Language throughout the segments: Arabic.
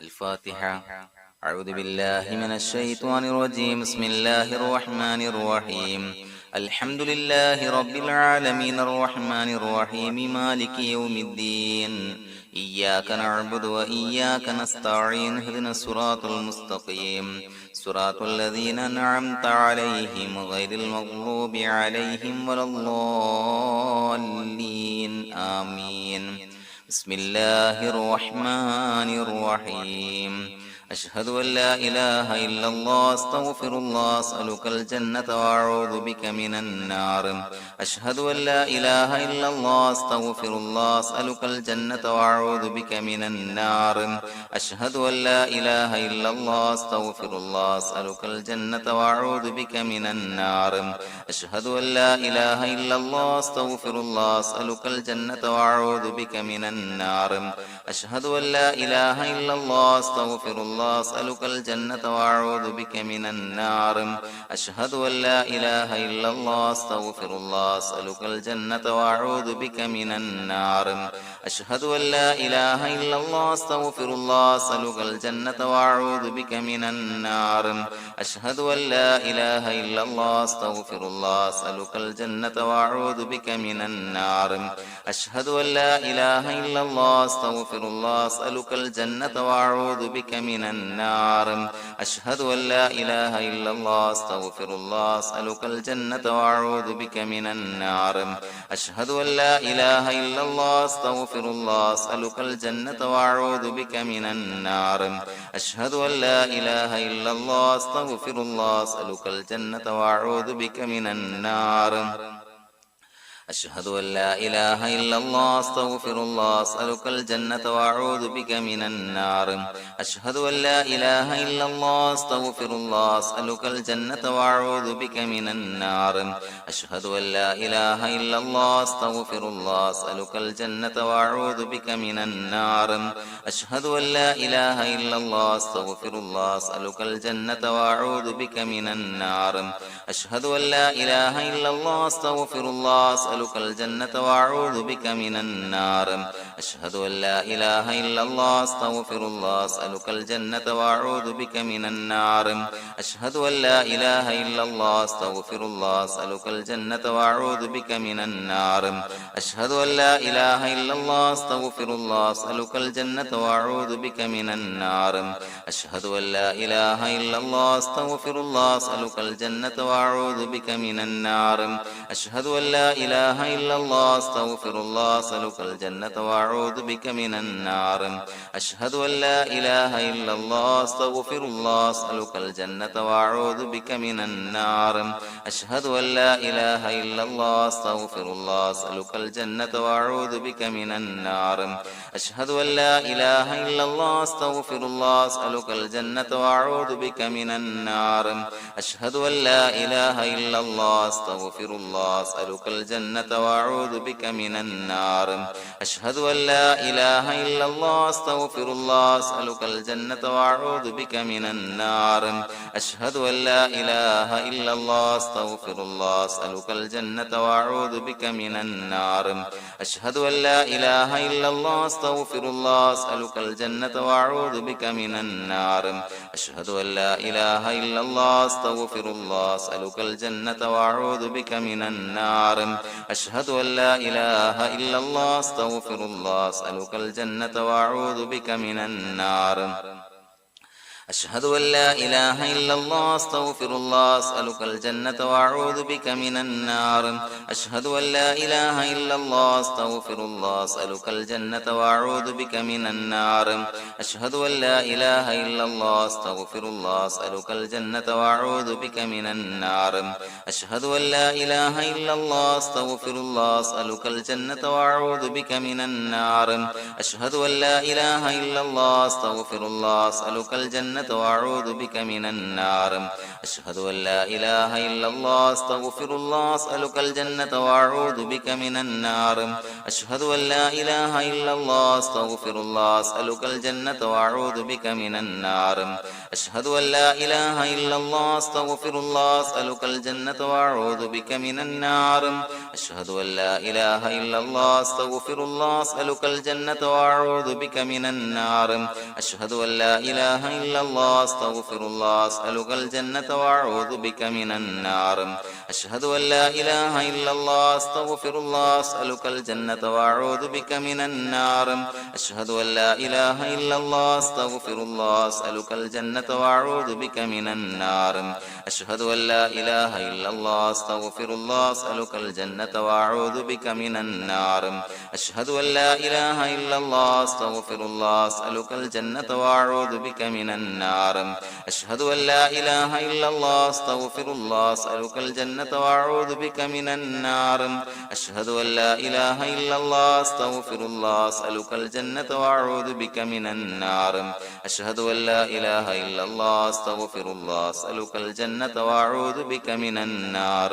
الفاتحة. أعوذ بالله من الشيطان الرجيم. بسم الله الرحمن الرحيم. الحمد لله رب العالمين الرحمن الرحيم مالك يوم الدين. إياك نعبد وإياك نستعين. اهدنا الصراط المستقيم صراط الذين أنعمت عليهم غير المغضوب عليهم ولا الضالين. آمين. بسم الله الرحمن الرحيم. أشهد أن لا إله إلا الله أستغفر الله أسألك الجنة وأعوذ بك من النار. أشهد أن لا إله إلا الله أستغفر الله أسألك الجنة وأعوذ بك من النار. أشهد أن لا إله إلا الله أستغفر الله أسألك الجنة وأعوذ بك من النار. أشهد أن لا إله إلا الله أستغفر الله أسألك الجنة وأعوذ بك من النار. أشهد أن لا إله إلا الله أستغفر الله أسألك الجنة وأعوذ بك من النار. أشهد أن لا إله إلا الله أستغفر الله أسألك الجنة وأعوذ بك من النار. أشهد أن لا إله إلا الله أستغفر الله أسألك الجنة وأعوذ بك من النار. أشهد أن لا إله إلا الله أستغفر الله أسألك الجنة وأعوذ بك من النار. أشهد أن لا إله إلا الله أستغفر الله أسألك الجنة وأعوذ بك من النار. أشهد أن لا إله إلا الله أستغفر الله أسألك الجنة وأعوذ بك من النار. أشهد أن لا إله إلا الله أستغفر الله أسألك الجنة وأعوذ بك من النار. أشهد أن لا إله إلا الله أستغفر الله أسألك الجنة وأعوذ بك من النار. أشهد أن لا إله إلا الله أستغفر الله أسألك الجنة وأعوذ بك من النار. أشهد أن لا إله إلا الله أستغفر الله أسألك الجنة وأعوذ بك من النار. أشهد أن لا إله إلا الله أستغفر الله أسألك الجنة وأعوذ بك من النار. أشهد أن لا إله إلا الله أستغفر الله أسألك الجنة وأعوذ بك من النار. أشهد أن لا إله إلا الله أستغفر الله أسألك الجنة وأعوذ بك من النار. أشهد أن لا إله إلا الله أستغفر الله أسألك الجنة وأعوذ بك من النار. أشهد أن لا إله إلا الله أستغفر الله أسألك الجنة وأعوذ بك من النار. أشهد أن لا إله إلا الله أستغفر الله أسألك الجنة وأعوذ بك من النار. أشهد أن لا إله إلا الله أستغفر الله أسألك الجنة وأعوذ بك من النار. أشهد أن لا إله إلا الله أستغفر الله أسألك الجنة وأعوذ بك من النار. أشهد أن لا إله إلا الله أستغفر الله أسألك الجنة وأعوذ بك من النار. أشهد أن لا إله إلا الله أستغفر الله أسألك الجنة وأعوذ بك من النار. أشهد أن لا إله إلا الله أستغفر الله أسألك الجنة وأعوذ بك من النار. أشهد أن لا إله إلا الله أستغفر الله أسألك الجنة وأعوذ بك من النار. أشهد أن لا إله إلا الله أستغفر الله أسألك الجنة وأعوذ بك من النار. أشهد أن لا إله إلا الله أستغفر الله أسألك الجنة وأعوذ بك من النار. أشهد أن لا إله إلا الله أستغفر الله أسألك الجنة وأعوذ بك من النار. أشهد أن لا إله إلا الله أستغفر الله أسألك الجنة وأعوذ بك من النار. أشهد أن لا إله إلا الله أستغفر الله أسألك الجنة وأعوذ بك من النار. أشهد أن لا إله إلا الله أستغفر الله أسألك الجنة وأعوذ بك من النار. أشهد أن لا إله إلا الله أستغفر الله أسألك الجنة وأعوذ بك من النار. أشهد أن لا إله إلا الله أستغفر الله أسألك الجنة وأعوذ بك من النار. أشهد أن لا إله إلا الله أستغفر الله أسألك الجنة وأعوذ بك من النار. أشهد أن لا إله إلا الله أستغفر الله أسألك الجنة الجنة وأعوذ بك من النار أشهد أن لا إله إلا الله أستغفر الله أسألك الجنة وأعوذ بك من النار أشهد أن لا إله إلا الله أستغفر الله أسألك الجنة وأعوذ بك من النار أشهد أن لا إله إلا الله أستغفر الله أسألك الجنة وأعوذ بك من النار أشهد أن لا إله إلا الله أستغفر الله أسألك الجنة وأعوذ بك من النار أشهد أن لا إله إلا الله أستغفر الله أسألك الجنة وأعوذ بك من النار أشهد أن لا إله إلا الله أستغفر الله أسألك الجنة وأعوذ بك من النار أشهد أن لا إله إلا الله أستغفر الله أسألك الجنة وأعوذ بك من النار أشهد أن لا إله إلا الله أستغفر الله أسألك الجنة وأعوذ بك من النار أشهد أن لا إله إلا الله أستغفر الله أسألك الجنة وأعوذ بك من النار أشهد أن لا إله إلا الله أستغفر الله أسألك الجنة وأعوذ بك من النار أشهد أن لا إله إلا الله أستغفر الله أسألك الجنة وأعوذ بك من النار أشهد أن لا إله إلا الله أستغفر الله أسألك الجنة وأعوذ بك من النار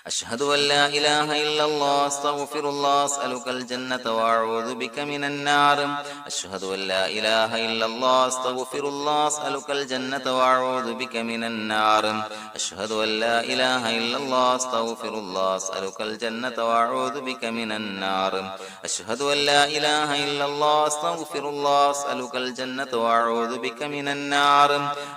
أشهد أن لا إله إلا الله أستغفر الله أسألك الجنة وأعوذ بك من النار أشهد أن لا إله إلا الله أستغفر الله أسألك الجنة وأعوذ بك من النار أشهد أن لا إله إلا الله أستغفر الله أسألك الجنة وأعوذ بك من النار أشهد أن لا إله إلا الله أستغفر الله أسألك الجنة وأعوذ بك من النار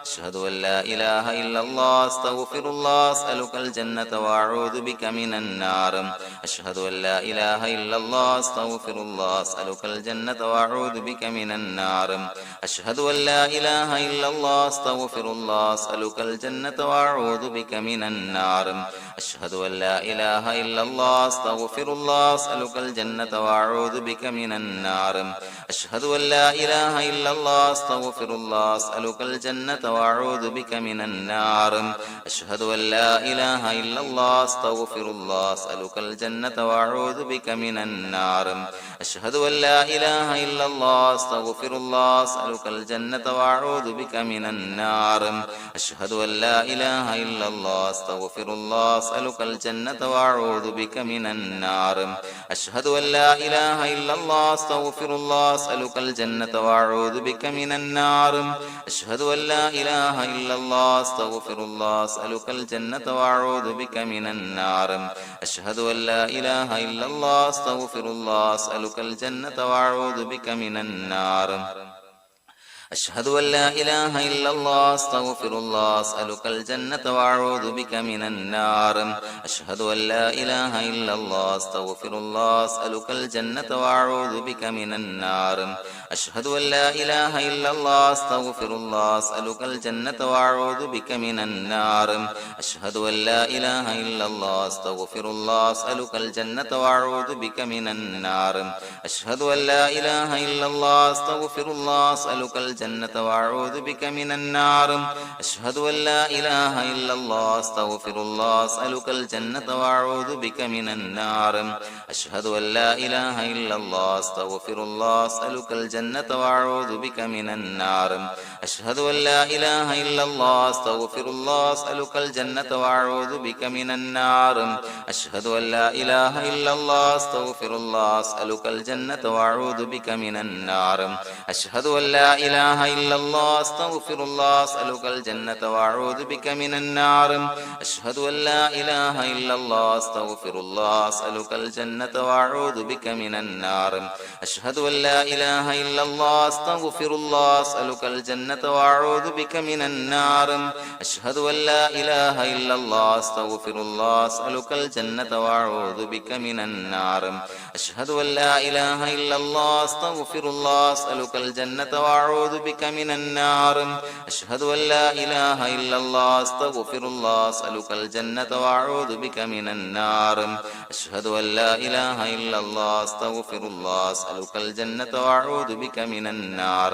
أشهد أن لا إله إلا الله أستغفر الله أسألك الجنة وأعوذ بك من النار أشهد أن لا إله إلا الله أستغفر الله أسألك الجنة وأعوذ بك من النار أشهد أن لا إله إلا الله أستغفر الله أسألك الجنة وأعوذ بك من النار أشهد أن لا إله إلا الله أستغفر الله أسألك الجنة وأعوذ بك من النار أشهد أن لا إله إلا الله أستغفر الله أسألك الجنة وأعوذ بك من النار أشهد أن لا إله إلا الله أستغفر الله أسألك الجنة وأعوذ بك من النار أشهد أن لا إله إلا الله أستغفر الله أسألك الجنة وأعوذ بك من النار أشهد أن لا إله إلا الله أستغفر الله أسألك الجنة وأعوذ بك من النار أشهد أن لا إله إلا الله أستغفر الله أسألك الجنة وأعوذ بك من النار أشهد أن لا إله إلا الله أستغفر الله أسألك الجنة وأعوذ بك من النار أشهد أن لا إله إلا الله أستغفر الله أسألك الجنة وأعوذ بك من النار أشهد أن لا إله إلا الله أستغفر الله أسألك الجنة وأعوذ بك من النار أشهد أن لا إله إلا الله أستغفر الله أسألك الجنة وأعوذ بك من النار أشهد أن لا إله إلا الله أستغفر الله أسألك الجنة وأعوذ بك من النار أشهد أن لا إله إلا الله أستغفر الله أسألك الجنة وأعوذ بك من النار أشهد أن لا إله إلا الله أستغفر الله أسألك الجنة وأعوذ بك من النار أشهد أن لا إله إلا الله أستغفر الله أسألك الجنة وأعوذ بك من النار أشهد أن لا إله إلا الله أستغفر الله أسألك الجنة وأعوذ بك من النار أشهد أن لا إله إلا الله أستغفر الله أسألك الجنة وأعوذ بك من النار أشهد أن لا إله إلا الله أستغفر الله أسألك الجنة وأعوذ بك من النار أشهد أن لا إله إلا الله أستغفر الله أسألك الجنة وأعوذ بك من النار أشهد أن لا إله إلا الله أستغفر الله أسألك الجنة وأعوذ بك من النار أشهد أن لا إله إلا الله أستغفر الله أسألك الجنة وأعوذ بك من النار أشهد أن لا إله إلا الله أستغفر الله أسألك الجنة وأعوذ بك من النار أشهد أن لا إله إلا الله أستغفر الله أسألك الجنة وأعوذ بك من النار أشهد أن لا إله إلا الله أستغفر الله أسألك الجنة وأعوذ بك من النار أشهد أن لا إله إلا الله أستغفر الله أسألك الجنة وأعوذ بك من النار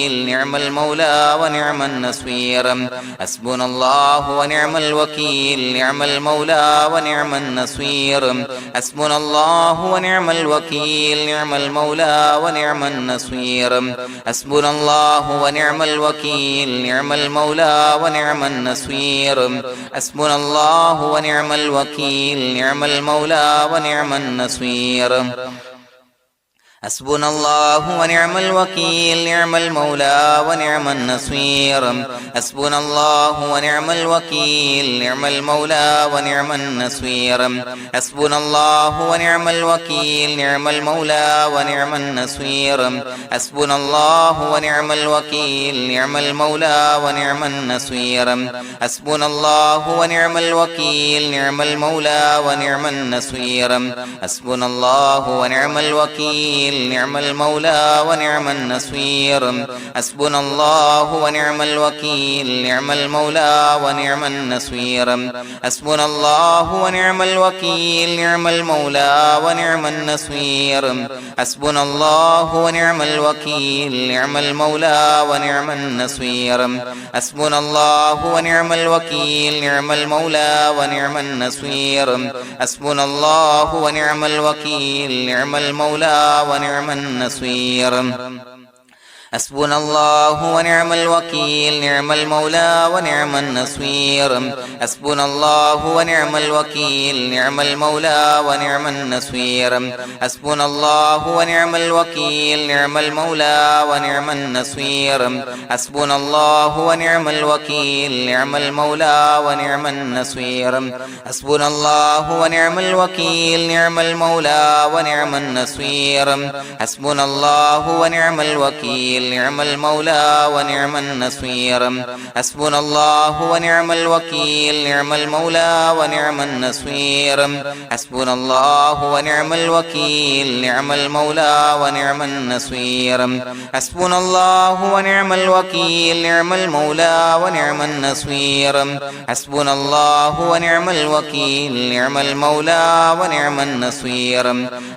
الوكيل نعم المولى ونعم النصير حسبنا الله ونعم الوكيل نعم المولى ونعم النصير حسبنا الله ونعم الوكيل نعم المولى ونعم النصير حسبنا الله ونعم الوكيل نعم المولى ونعم النصير حسبنا الله ونعم الوكيل نعم المولى ونعم النصير حسبنا الله ونعم الوكيل نعم المولى ونعم النصير حسبنا الله ونعم الوكيل نعم المولى ونعم النصير حسبنا الله ونعم الوكيل نعم المولى ونعم النصير حسبنا الله ونعم الوكيل نعم المولى ونعم النصير حسبنا الله ونعم الوكيل نعم المولى ونعم النصير حسبنا الله ونعم الوكيل نعم المولى ونعم النصير حسبنا الله ونعم الوكيل نعم المولى ونعم النصير حسبنا الله ونعم الوكيل نعم المولى ونعم النصير حسبنا الله ونعم الوكيل نعم المولى ونعم النصير حسبنا الله ونعم الوكيل نعم المولى ونعم النصير حسبنا الله ونعم الوكيل نعم المولى ونعم النصير حسبنا الله ونعم الوكيل نعم المولى ونعم النصير حسبنا الله ونعم الوكيل نعم المولى ونعم النصير حسبنا الله ونعم الوكيل نعم المولى ونعم النصير حسبنا الله ونعم الوكيل نعم المولى ونعم النصير حسبنا الله ونعم الوكيل نعم المولى ونعم النصير حسبنا الله ونعم الوكيل نعم المولى ونعم النصير حسبنا الله ونعم الوكيل نعم المولى ونعم النصير حسبنا الله ونعم الوكيل نعم المولى ونعم النصير حسبنا الله ونعم الوكيل نعم المولى ونعم النصير حسبنا الله ونعم الوكيل نعم المولى ونعم النصير حسبنا الله ونعم الوكيل نعم المولى ونعم النصير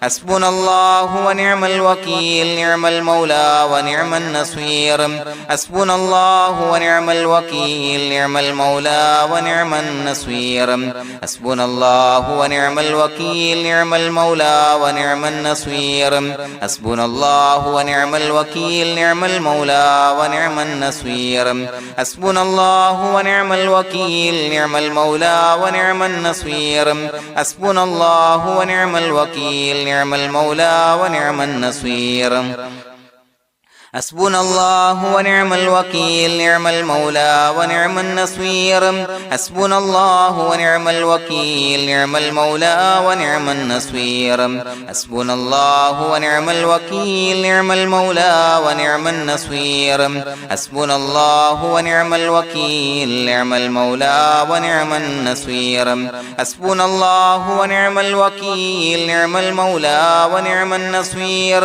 حسبنا الله ونعم الوكيل نعم المولى ونعم النصير حسبنا الله ونعم الوكيل نعم المولى ونعم النصير حسبنا الله ونعم الوكيل نعم المولى ونعم النصير حسبنا الله ونعم الوكيل نعم المولى ونعم النصير حسبنا الله ونعم الوكيل نعم المولى ونعم النصير حسبنا الله ونعم الوكيل نعم المولى ونعم النصير حسبنا الله ونعم الوكيل نعم المولى ونعم النصير حسبنا الله ونعم الوكيل نعم المولى ونعم النصير حسبنا الله ونعم الوكيل نعم المولى ونعم النصير حسبنا الله ونعم الوكيل نعم المولى ونعم النصير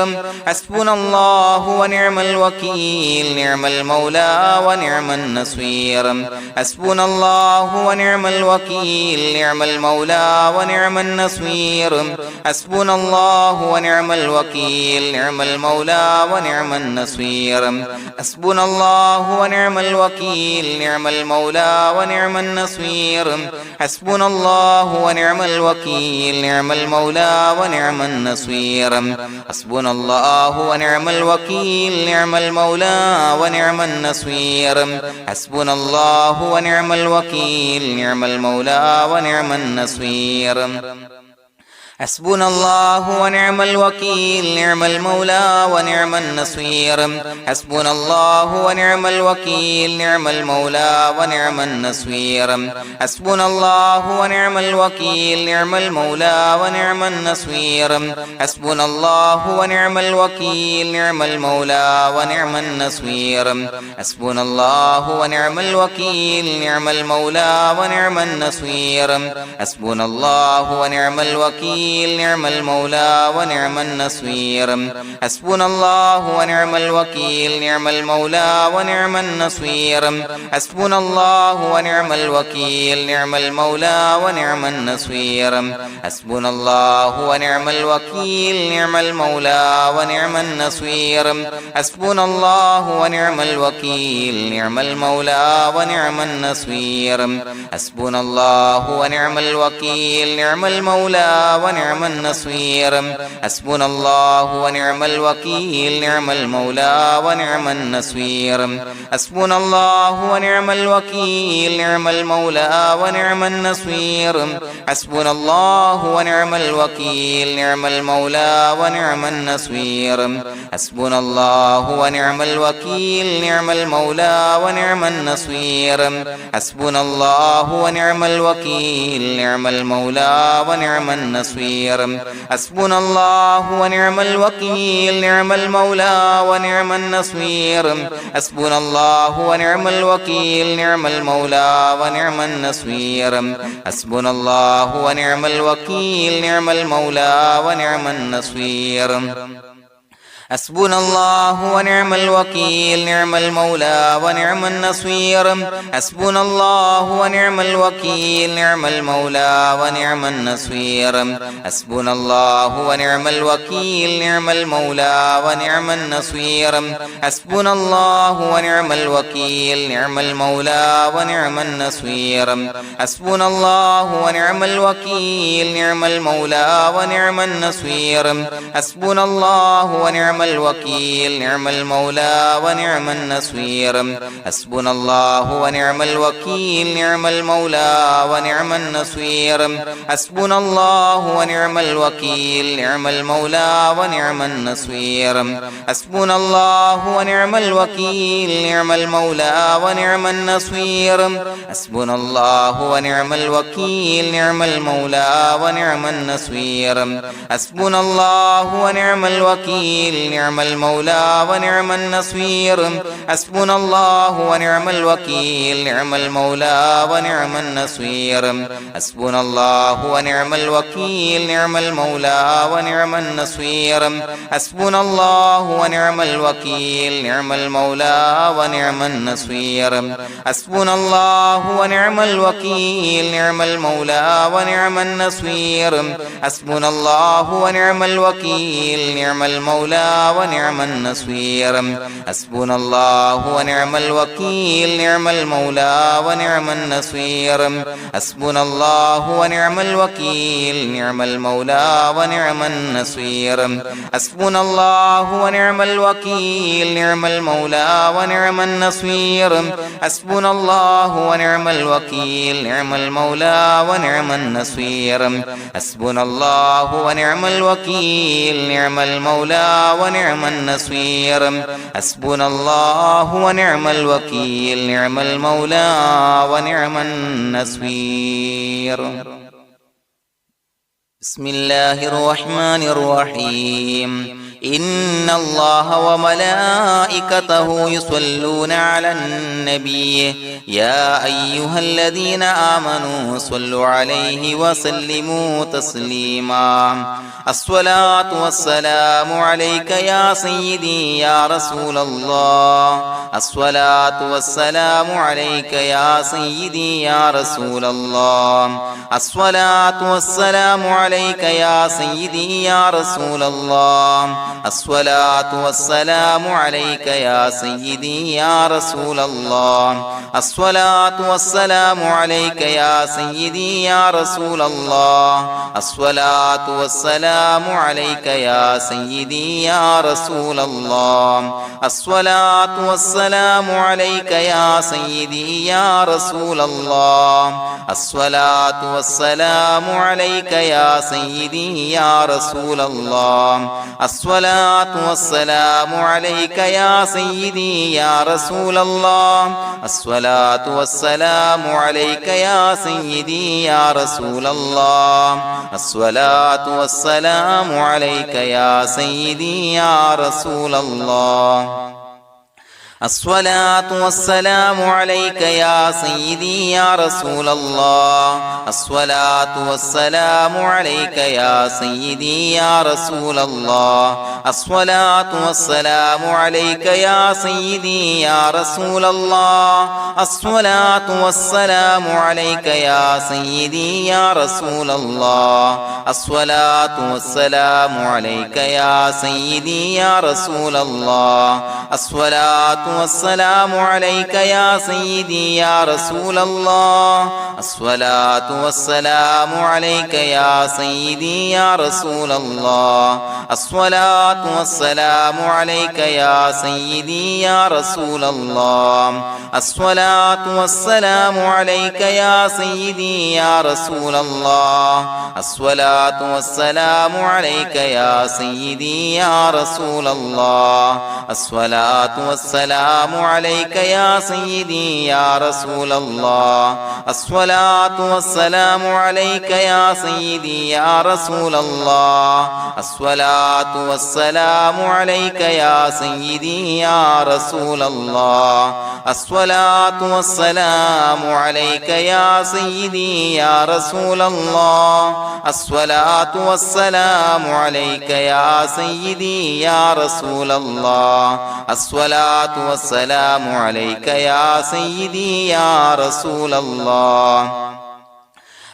حسبنا الله ونعم الوكيل نعم المولى ونعم النصير حسبنا الله ونعم الوكيل نعم المولى ونعم النصير حسبنا الله ونعم الوكيل نعم المولى ونعم النصير حسبنا الله ونعم الوكيل نعم المولى ونعم النصير حسبنا الله ونعم الوكيل نعم المولى ونعم النصير حسبنا الله ونعم الوكيل نعم المولى ونعم النصير حسبنا الله ونعم الوكيل نعم المولى ونعم النصير حسبنا الله ونعم الوكيل نعم المولى ونعم النصير حسبنا الله ونعم الوكيل نعم المولى ونعم النصير حسبنا الله ونعم الوكيل نعم المولى ونعم النصير حسبنا الله ونعم الوكيل نعم المولى ونعم النصير حسبنا الله ونعم الوكيل نعم المولى ونعم النصير حسبنا الله ونعم الوكيل الوكيل نعم المولى ونعم النصير حسبنا الله ونعم الوكيل نعم المولى ونعم النصير حسبنا الله ونعم الوكيل نعم المولى ونعم النصير حسبنا الله ونعم الوكيل نعم المولى ونعم النصير حسبنا الله ونعم الوكيل نعم المولى ونعم النصير حسبنا الله ونعم الوكيل نعم المولى ونعم النصير حسبنا الله ونعم الوكيل نعم المولى ونعم النصير حسبنا الله ونعم الوكيل نعم المولى ونعم النصير حسبنا الله ونعم الوكيل نعم المولى ونعم النصير حسبنا الله ونعم الوكيل نعم المولى ونعم النصير حسبنا الله ونعم الوكيل نعم المولى ونعم النصير حسبنا الله ونعم الوكيل نعم المولى ونعم النصير حسبنا الله ونعم الوكيل نعم المولى ونعم النصير حسبنا الله ونعم الوكيل نعم المولى ونعم النصير حسبنا الله ونعم الوكيل نعم المولى ونعم النصير حسبنا الله ونعم الوكيل نعم المولى ونعم النصير حسبنا الله ونعم الوكيل نعم المولى ونعم النصير حسبنا الله ونعم الوكيل نعم المولى ونعم النصير حسبنا الله ونعم الوكيل نعم المولى ونعم النصير حسبنا الله ونعم الوكيل نعم المولى ونعم النصير حسبنا الله ونعم الوكيل نعم المولى ونعم النصير حسبنا الله ونعم الوكيل نعم المولى ونعم النصير حسبنا الله ونعم الوكيل نعم المولى ونعم النصير حسبنا الله ونعم الوكيل نعم المولى ونعم النصير حسبنا الله ونعم الوكيل نعم المولى ونعم النصير حسبنا الله ونعم الوكيل نعم المولى ونعم النصير حسبنا الله ونعم الوكيل نعم المولى ونعم النصير حسبنا الله ونعم الوكيل نعم المولى ونعم النصير حسبنا الله ونعم الوكيل نعم المولى ونعم النصير حسبنا الله ونعم الوكيل نعم المولى ونعم النصير حسبنا الله ونعم الوكيل نعم المولى ونعم النصير حسبنا الله ونعم الوكيل نعم المولى ونعم النصير حسبنا الله ونعم الوكيل نعم المولى ونعم النصير حسبنا الله ونعم الوكيل نعم المولى ونعم النصير حسبنا الله ونعم الوكيل نعم المولى ونعم النصير حسبنا الله ونعم الوكيل نعم المولى ونعم النصير بسم الله الرحمن الرحيم إن الله وملائكته يصلون على النبي يا أيها الذين آمنوا صلوا عليه وسلموا تسليما الصلاة والسلام عليك يا سيدي يا رسول الله الصلاة والسلام عليك يا سيدي يا رسول الله الصلاة والسلام عليك يا سيدي يا رسول الله الصلاة والسلام عليك يا سيدي يا رسول الله الصلاة والسلام عليك يا سيدي يا رسول الله الصلاة والسلام عليك يا سيدي يا رسول الله الصلاة والسلام عليك يا سيدي يا رسول الله الصلاة والسلام عليك يا سيدي يا رسول الله الصلاة والسلام عليك يا سيدي يا رسول الله الصلاة والسلام عليك يا سيدي يا رسول الله الصلاة والسلام عليك يا سيدي يا رسول الله الصلاة والسلام عليك يا سيدي يا رسول الله. الصلاة والسلام عليك يا سيدي يا رسول الله. الصلاة والسلام عليك يا سيدي يا رسول الله. الصلاة والسلام عليك يا سيدي يا رسول الله. الصلاة والسلام عليك يا سيدي يا رسول الله. الصلاة والسلام عليك يا سيدي يا رسول الله. الصلاة والسلام عليك يا سيدي يا رسول الله. الصلاة والسلام عليك يا سيدي يا رسول الله. الصلاة والسلام عليك يا سيدي يا رسول الله. الصلاة والسلام عليك يا سيدي يا رسول الله. الصلاة والسلام عليك يا سيدي يا رسول الله. الصلاة والسلام عليك يا سيدي يا رسول الله. الصلاة والسلام عليك يا سيدي يا رسول الله. الصلاة والسلام عليك يا سيدي يا رسول الله. الصلاة والسلام عليك يا سيدي يا رسول الله. الصلاة والسلام عليك يا سيدي يا رسول الله.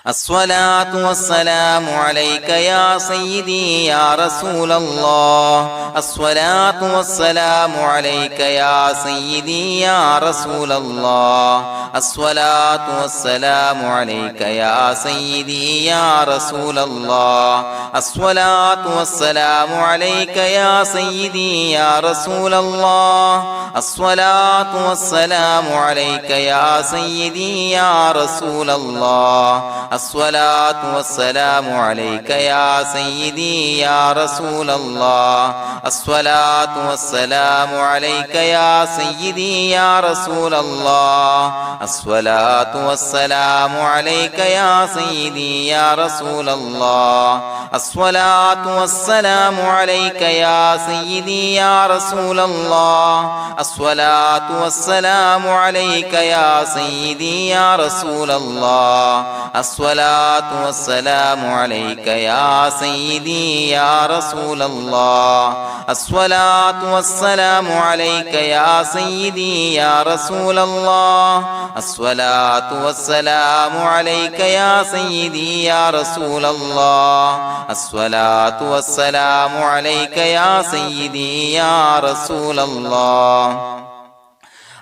الصلاة والسلام عليك يا سيدي يا رسول الله. الصلاة والسلام عليك يا سيدي يا رسول الله. الصلاة والسلام عليك يا سيدي يا رسول الله. الصلاة والسلام عليك يا سيدي يا رسول الله. الصلاة والسلام عليك يا سيدي يا رسول الله. الصلاة والسلام عليك يا سيدي يا رسول الله. الصلاة والسلام عليك يا سيدي يا رسول الله. الصلاة والسلام عليك يا سيدي يا رسول الله. الصلاة والسلام عليك يا سيدي يا رسول الله. الصلاة والسلام عليك يا سيدي يا رسول الله. الصلاة والسلام عليك يا سيدي يا رسول الله. الصلاة والسلام عليك يا سيدي يا رسول الله. الصلاة والسلام عليك يا سيدي يا رسول الله. الصلاة والسلام عليك يا سيدي يا رسول الله.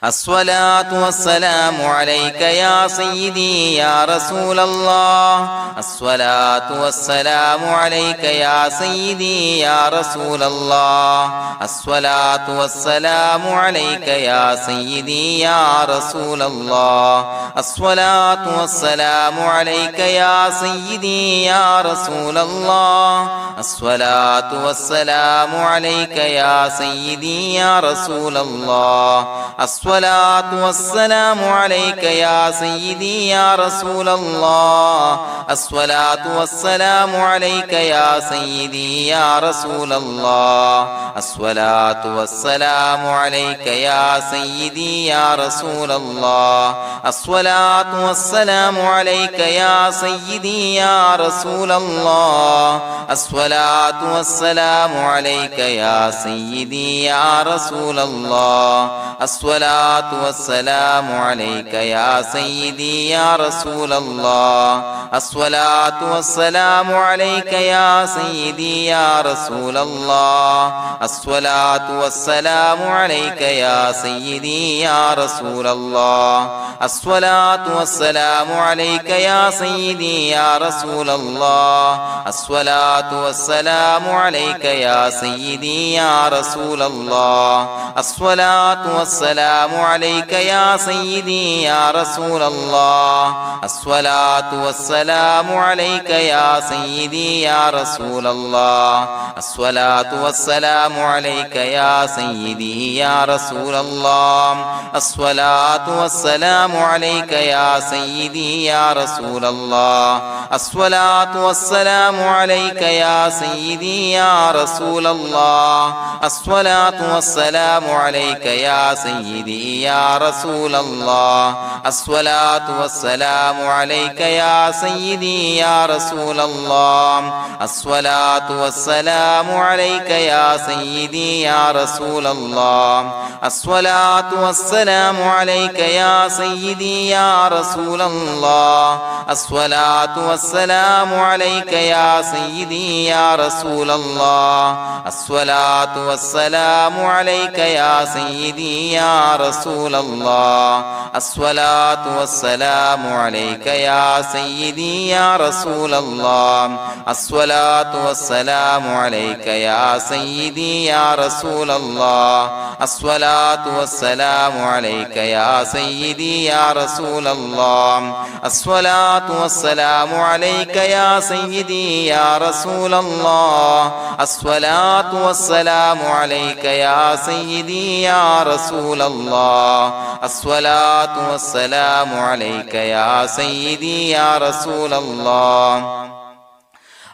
الصلاة والسلام عليك يا سيدي يا رسول الله. الصلاة والسلام عليك يا سيدي يا رسول الله. الصلاة والسلام عليك يا سيدي يا رسول الله. الصلاة والسلام عليك يا سيدي يا رسول الله. الصلاة والسلام عليك يا سيدي يا رسول الله. الصلاة والسلام عليك يا سيدي يا رسول الله. الصلاة والسلام عليك يا سيدي يا رسول الله. الصلاة والسلام عليك يا سيدي يا رسول الله. الصلاة والسلام عليك يا سيدي يا رسول الله. الصلاة والسلام عليك يا سيدي يا رسول الله. الصلاة والسلام عليك يا سيدي يا رسول الله. الصلاة والسلام عليك يا سيدي يا رسول الله. الصلاة والسلام عليك يا سيدي يا رسول الله. الصلاة والسلام عليك يا سيدي يا رسول الله. الصلاة والسلام عليك يا سيدي يا رسول الله. الصلاة والسلام عليك يا سيدي يا رسول الله. الصلاة والسلام والسلام عليك يا سيدي يا رسول الله الصلاة والسلام عليك يا سيدي يا رسول الله الصلاة والسلام عليك يا سيدي يا رسول الله الصلاة والسلام عليك يا سيدي يا رسول الله الصلاة والسلام عليك يا سيدي يا رسول الله الصلاة والسلام عليك يا سيدي يا رسول الله الصلاة والسلام عليك يا سيدي يا رسول الله الصلاة والسلام عليك يا سيدي يا رسول الله الصلاة والسلام عليك يا سيدي يا رسول الله الصلاة والسلام عليك يا سيدي يا رسول الله الصلاة والسلام عليك يا سيدي يا رسول الله الصلاة والسلام عليك يا سيدي يا رسول الله الصلاة والسلام عليك يا سيدي يا رسول الله الصلاة والسلام عليك يا سيدي يا رسول الله الصلاة والسلام عليك يا سيدي يا رسول الله الصلاة والسلام عليك يا سيدي يا رسول الله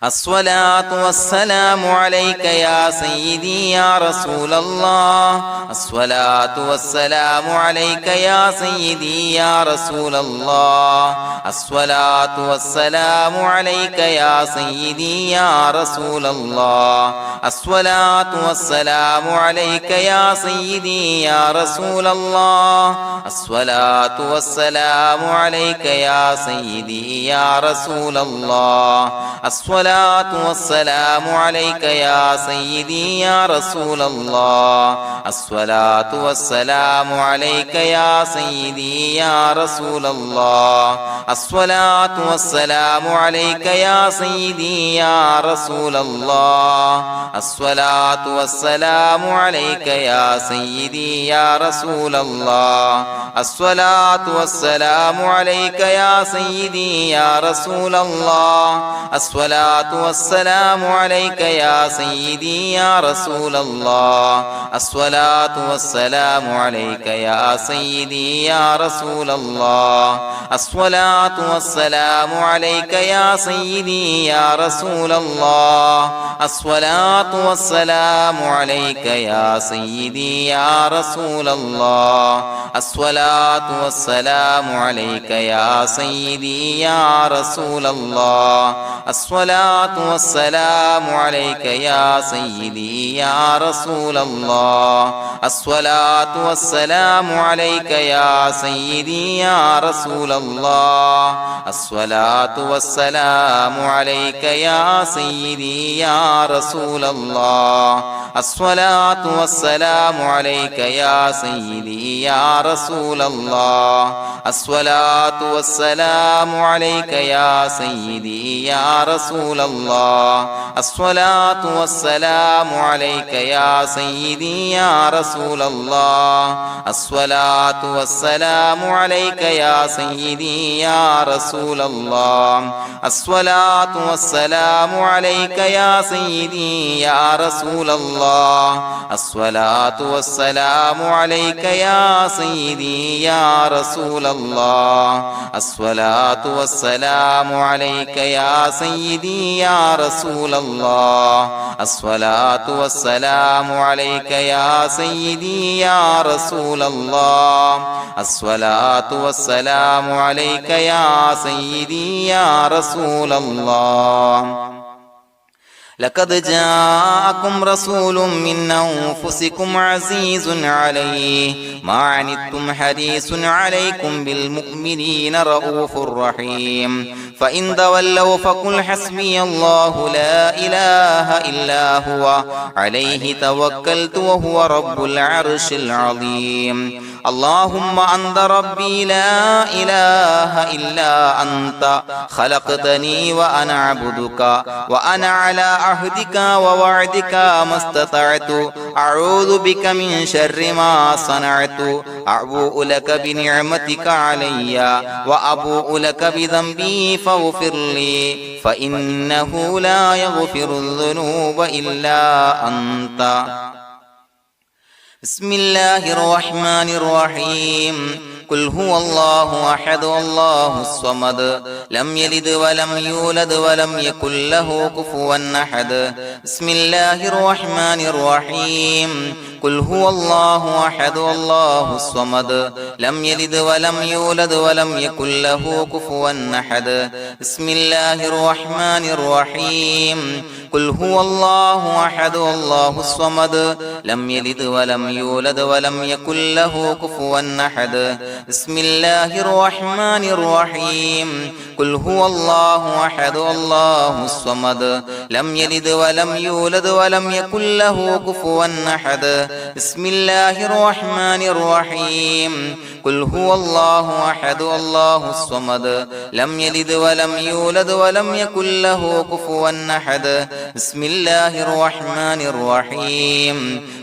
الصلاة والسلام عليك يا سيدي يا رسول الله الصلاة والسلام عليك يا سيدي يا رسول الله الصلاة والسلام عليك يا سيدي يا رسول الله الصلاة والسلام عليك يا سيدي يا رسول الله الصلاة والسلام عليك يا سيدي يا رسول الله الصلاة والسلام عليك يا سيدي يا رسول الله الصلاة والسلام عليك يا سيدي يا رسول الله الصلاة والسلام عليك يا سيدي يا رسول الله الصلاة والسلام عليك يا سيدي يا رسول الله الصلاة والسلام عليك يا سيدي يا رسول الله الصلاة والسلام عليك يا سيدي يا رسول الله الصلاة والسلام عليك يا سيدي يا رسول الله الصلاة والسلام عليك يا سيدي يا رسول الله الصلاة والسلام عليك يا سيدي يا رسول الله الصلاة والسلام عليك يا سيدي يا رسول الله الصلاة والسلام عليك يا سيدي يا رسول الله الصلاة والسلام عليك يا سيدي يا رسول الله الصلاة والسلام عليك يا سيدي يا رسول الله الصلاة والسلام عليك يا سيدي يا رسول الله الصلاة والسلام عليك يا سيدي يا رسول الله الصلاة والسلام عليك يا سيدي يا رسول الله الصلاة والسلام عليك يا سيدي يا رسول الله الصلاة والسلام عليك يا سيدي يا رسول الله الصلاة والسلام عليك يا سيدي يا رسول الله الصلاة والسلام عليك يا سيدي يا رسول الله الصلاة والسلام عليك يا سيدي يا رسول الله الصلاة والسلام عليك يا سيدي يا رسول الله لقد جاءكم رسول من أنفسكم عزيز عليه ما عنتم حريص عليكم بالمؤمنين رؤوف رحيم فإن تولوا فقل حسبي الله لا إله إلا هو عليه توكلت وهو رب العرش العظيم اللهم أنت ربي لا إله إلا أنت خلقتني وأنا عبدك وأنا على عهدك ووعدك ما استطعت أعوذ بك من شر ما صنعت أبوء لك بنعمتك علي وأبوء لك بذنبي فاغفر لي فإنه لا يغفر الذنوب إلا أنت. بسم الله الرحمن الرحيم. قل هو الله أحد الله الصمد لم يلد ولم يولد ولم يكن له كفوا أحد. بسم الله الرحمن الرحيم. قل هو الله أحد الله الصمد لم يلد ولم يولد ولم يكن له كفوا أحد. بسم الله الرحمن الرحيم. قل هو الله أحد الله الصمد لم يلد ولم يولد ولم يكن له كفوا أحد. بسم الله الرحمن الرحيم. قل هو الله أحد الله الصمد لم يلد ولم يولد ولم يكن له كفوا أحد. بسم الله الرحمن الرحيم. قل هو الله أحد الله الصمد لم يلد ولم يولد ولم يكن له كفوا أحد. بسم الله الرحمن الرحيم.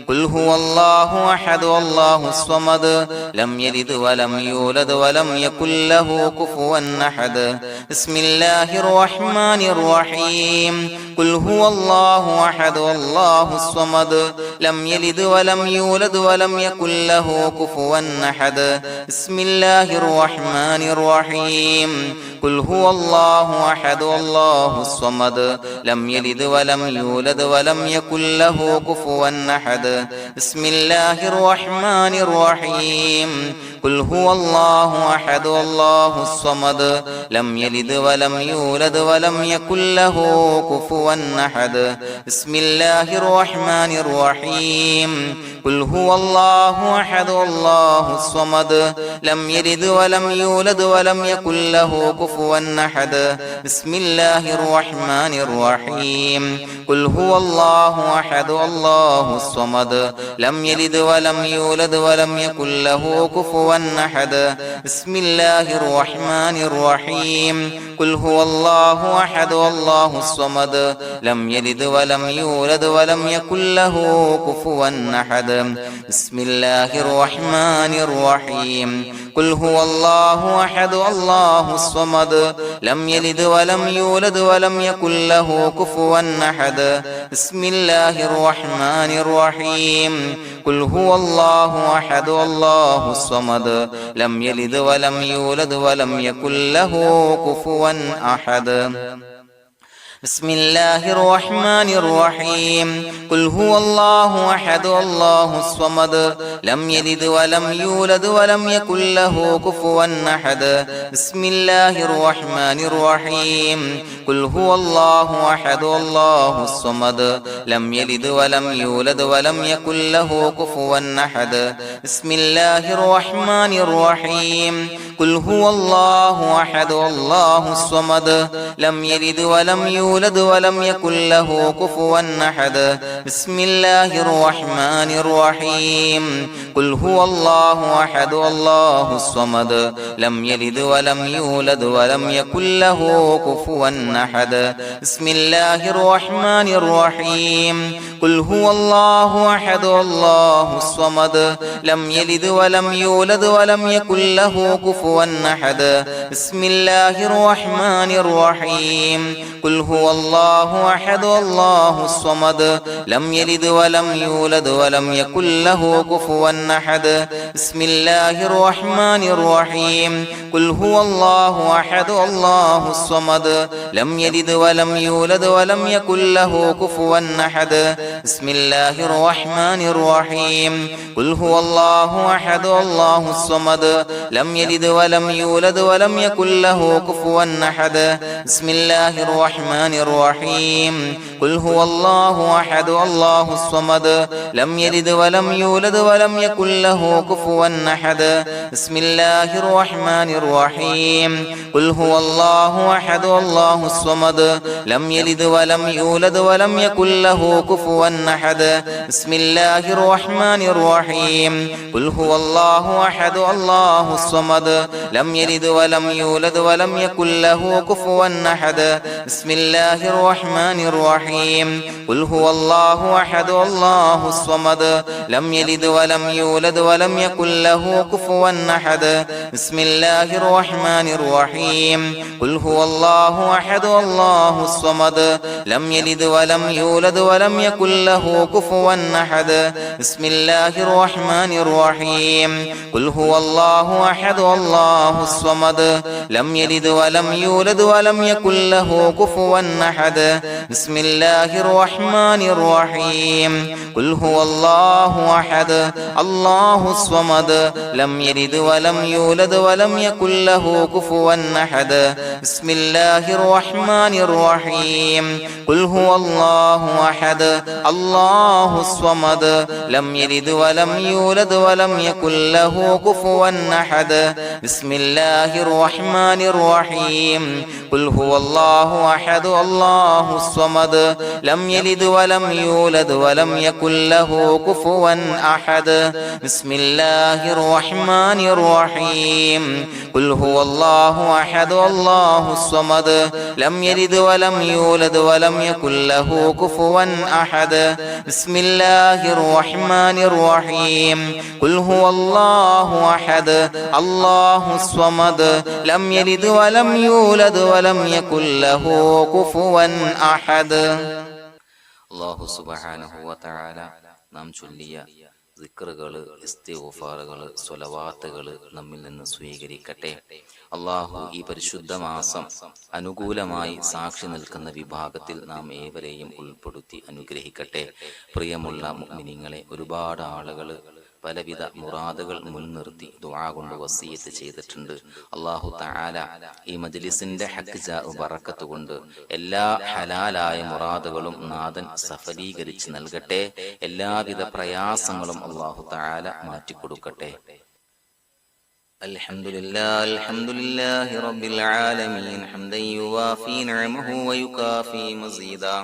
قل هو الله أحد الله الصمد لم يلد ولم يولد ولم يكن له كفوا أحد. بسم الله الرحمن الرحيم. قل هو الله أحد الله الصمد لم يلد ولم يولد ولم يكن له كفوا أحد. بسم الله الرحمن الرحيم. قل هو الله أحد الله الصمد لم يلد ولم يولد ولم يكن له كفوا أحد. بسم الله الرحمن الرحيم. قل هو الله أحد الله الصمد لم يلد ولم يولد ولم يكن له كفوا أحد. بسم الله الرحمن الرحيم. قل هو الله أحد الله الصمد لم يلد ولم يولد ولم يكن له كفوا أحد. بسم الله الرحمن الرحيم. قل هو الله أحد الله الصمد لم يلد ولم يولد ولم يكن له كفوا أحد. بسم الله الرحمن الرحيم. قل هو الله أحد الله الصمد لم يلد ولم يولد ولم يكن له كفوا أحد. بسم الله الرحمن الرحيم. قل هو الله أحد الله الصمد لم يلد ولم يولد ولم يكن له كفوا أحد. بسم الله الرحمن الرحيم. قل هو الله أحد الله الصمد لم يلد ولم يولد ولم يكن له كفوا أحد. بسم الله الرحمن الرحيم. قل هو الله أحد الله الصمد لم يلد ولم يولد ولم يكن له كفوا أحد. بسم الله الرحمن الرحيم. قل هو الله أحد الله الصمد لم يلد ولم يولد ولم يكن له كفوا أحد. بسم الله الرحمن الرحيم. قل هو الله أحد الله الصمد لم يلد ولم يولد ولم يكن له كفوا أحد. بسم الله الرحمن الرحيم. قل هو الله أحد الله الصمد لم يلد ولم يولد ولم يكن له كفوا أحد. بسم الله الرحمن الرحيم. قل هو الله أحد الله الصمد لم يلد ولم يولد ولم يكن له كفوا أحد. بسم الله الرحمن الرحيم. قل هو الله أحد الله الصمد لم يلد ولم يولد ولم يكن له كفوا أحد. بسم الله الرحمن الرحيم. قل هو الله أحد الله الصمد لم يلد ولم يولد ولم يكن له كفوا أحد. بسم الله الرحمن الرحيم. قل هو الله أحد الله الصمد لم يلد ولم يولد ولم يكن له كفوا أحد بسم الله الرحمن الرحيم قل هو الله أحد الله الصمد لم يلد ولم يولد ولم يكن له كفوا أحد بسم الله الرحمن الرحيم قل هو الله أحد الله الصمد لم يلد ولم يولد ولم يكن له كفوا أحد بسم الله الرحمن الرحيم قل هو الله أحد الله الصمد لم يلد ولم يولد ولم يكن له كفوا أحد بسم الله الرحمن الرحيم قل هو الله أحد الله الصمد لم يلد ولم يولد ولم يكن له كفوا أحد بسم الله الرحمن الرحيم قل هو الله أحد الله الصمد لم يلد ولم يولد ولم يكن له كفوا أحد بسم الله الرحمن الرحيم قل هو الله أحد الله الصمد لم يلد ولم يولد ولم يكن له كفوا أحد بسم الله الرحمن الرحيم قل هو الله أحد الله الصمد لم يلد ولم يولد ولم يكن له كفوا أحد بسم الله الرحمن الرحيم قل هو الله أحد الله الصمد لم يلد ولم يولد ولم يكن له كفوا أحد بسم الله الرحمن الرحيم قل هو الله أحد الله الصمد لم يلد ولم يولد ولم يكن له كفوا أحد بسم الله الرحمن الرحيم قل هو الله أحد الله الصمد لم يلد ولم يولد ولم يكن له كفوا أحد بسم الله الرحمن الرحيم قل هو الله أحد الله الصمد لم يلد ولم يولد ولم يكن له كفوا أحد الله سبحانه وتعالى നാം ചൊല്ലിയ ദിക്റുകൾ, ഇസ്തിഗ്ഫാറുകൾ, സ്വലവാത്തുകൾ നമ്മിൽ നിന്ന് സ്വീകരിക്കട്ടെ. അള്ളാഹു ഈ പരിശുദ്ധ മാസം അനുകൂലമായി സാക്ഷി നിൽക്കുന്ന വിഭാഗത്തിൽ നാം ഏവരെയും ഉൾപ്പെടുത്തി അനുഗ്രഹിക്കട്ടെ. പ്രിയമുള്ള മുഅ്മിനീങ്ങളെ, ഒരുപാട് ആളുകൾ പലവിധ മുറാദുകൾ മുൻനിർത്തി ദുആ കൊണ്ട് വസിയത്ത് ചെയ്തിട്ടുണ്ട്. അല്ലാഹു തആല ഈ മജ്ലിസിന്റെ ഹഖ് ബറക്കത്ത് കൊണ്ട് എല്ലാ ഹലാലായ മുറാദുകളും നാഥൻ സഫലീകരിച്ച് നൽകട്ടെ. എല്ലാവിധ പ്രയാസങ്ങളും അല്ലാഹു തആല മാറ്റിക്കൊടുക്കട്ടെ. الحمد لله رب العالمين حمدا يوافي نعمه ويكافي مزيدا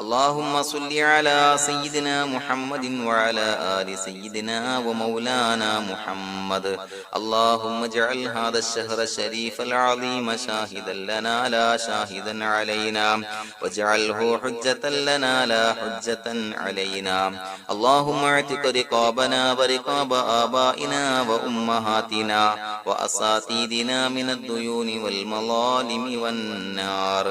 اللهم صل على سيدنا محمد وعلى آل سيدنا ومولانا محمد اللهم اجعل هذا الشهر الشريف العظيم شاهدا لنا لا شاهدا علينا واجعله حجة لنا لا حجة علينا اللهم اعتق رقابنا ورقاب آبائنا وأمهاتنا وأساتذتنا من الديون والمظالم والنار.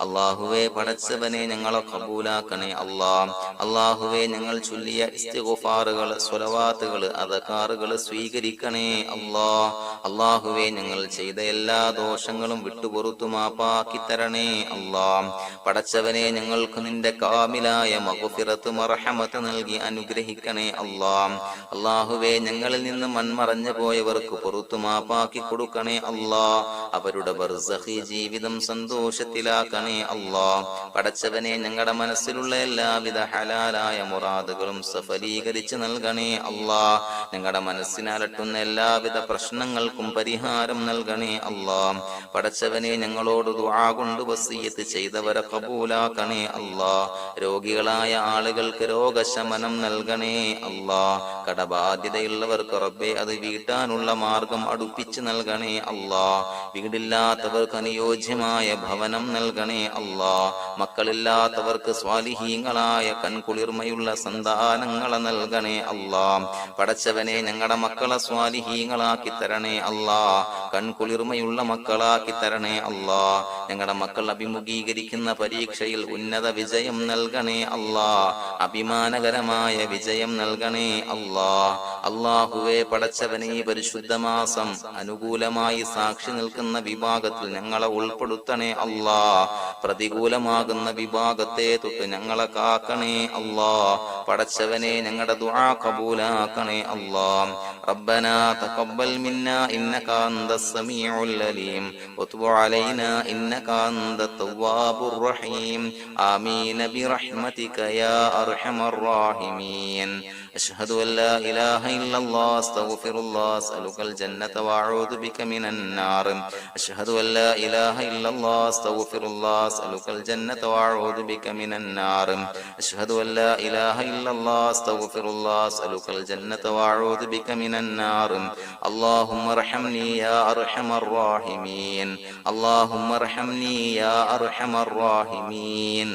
അള്ളാഹുവേ, പടച്ചവനെ ഞങ്ങളെ കബൂലാക്കണേ അല്ലാഹ്. അള്ളാഹുവേ, ഞങ്ങൾ ചൊല്ലിയ ഇസ്തിഗ്ഫാറുകൾ, സ്വലവാത്തുകൾ, അദ്കാറുകൾ സ്വീകരിക്കണേ അല്ലാഹ്. അള്ളാഹുവേ, ഞങ്ങൾ ചെയ്ത എല്ലാ ദോഷങ്ങളും വിട്ടുപുറത്തു മാപ്പാക്കി തരണേ അല്ലാഹ്. പടച്ചവനെ, ഞങ്ങൾക്ക് നിന്റെ കാമിലായ മഗ്ഫിറത്ത് മർഹമത്ത് നൽകി അനുഗ്രഹിക്കണേ അല്ലാഹ്. അള്ളാഹുവേ, ഞങ്ങളിൽ നിന്ന് മൺമറഞ്ഞു പോയവർക്ക് പുറത്തു മാപ്പാക്കി കൊടുക്കണേ അല്ലാഹ്. അവരുടെ ബർസഖി ജീവിതം സന്തോഷത്തിലാക്കണേ അല്ലാഹ്. പടച്ചവനെ, ഞങ്ങളുടെ മനസ്സിലുള്ള എല്ലാവിധ ഹലാലായ മുറാദുകളും സഫലീകരിച്ച് നൽകണേ അല്ലാഹ്. ഞങ്ങളുടെ മനസ്സിനലട്ടുന്ന എല്ലാവിധ പ്രശ്നങ്ങൾക്കും പരിഹാരം നൽകണേ അല്ലാഹ്. പടച്ചവനെ, ഞങ്ങളോട് ദുആ കൊണ്ട് വസിയത്ത് ചെയ്തവരെ കബൂലാക്കണേ അല്ലാഹ്. രോഗികളായ ആളുകൾക്ക് രോഗശമനം നൽകണേ അല്ലാഹ്. കടബാധ്യതയുള്ളവർക്ക് റബ്ബേ അത് വീട്ടാനുള്ള മാർഗം അടുപ്പിച്ച് നൽകണേ അല്ലാഹ്. വീടില്ലാത്തവർക്ക് അനുയോജ്യമായ ഭവനം നൽകണേ അല്ലാഹ്. മക്കളില്ലാത്തവർക്ക് സ്വാലിഹീങ്ങളായ കൺകുളിർമയുള്ള സന്താനങ്ങളെ നൽകണേ അല്ലാഹ്. പടച്ചവനെ, ഞങ്ങളുടെ മക്കളെ സ്വാലിഹീങ്ങളാക്കി തരണേ അല്ലാഹ്. കൺകുളിർമയുള്ള മക്കളാക്കി തരണേ അല്ലാഹ്. ഞങ്ങളുടെ മക്കൾ അഭിമുഖീകരിക്കുന്ന പരീക്ഷയിൽ ഉന്നത വിജയം നൽകണേ അല്ലാഹ്. അഭിമാനകരമായ വിജയം നൽകണേ അല്ലാഹ്. അല്ലാഹുവേ, പടച്ചവനെ, പരിശുദ്ധ മാസം അനുകൂലമായി സാക്ഷി നിൽക്കുന്ന വിഭാഗത്തിൽ ഞങ്ങളെ ഉൾപ്പെടുത്തണേ അല്ലാഹ്. പ്രതികൂലമാകുന്ന വിഭാഗത്തെ തൊട്ട് ഞങ്ങളെ കാക്കണേ അല്ലാഹ്. പടച്ചവനെ, ഞങ്ങളുടെ ദുആ കബൂലാക്കണേ അല്ലാഹ്. ربنا تقبل منا إنك أنت السميع العليم وتب علينا إنك أنت التواب الرحيم آمين برحمتك يا أرحم الراحمين. أشهد أن لا إله إلا الله أستغفر الله أسألك الجنة وأعوذ بك من النار. أشهد أن لا إله إلا الله أستغفر الله أسألك الجنة وأعوذ بك من النار. أشهد أن لا إله إلا الله أستغفر الله أسألك الجنة وأعوذ بك من النار. اللهم ارحمني يا أرحم الراحمين. اللهم ارحمني يا أرحم الراحمين.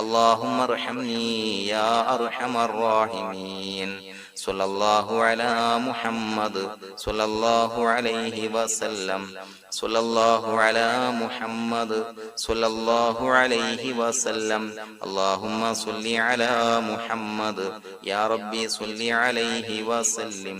اللهم ارحمني يا أرحم الراحمين. صلى الله على محمد صلى الله عليه وسلم. صلى الله على محمد صلى الله عليه وسلم. اللهم صل على محمد يا ربي صل عليه وسلم.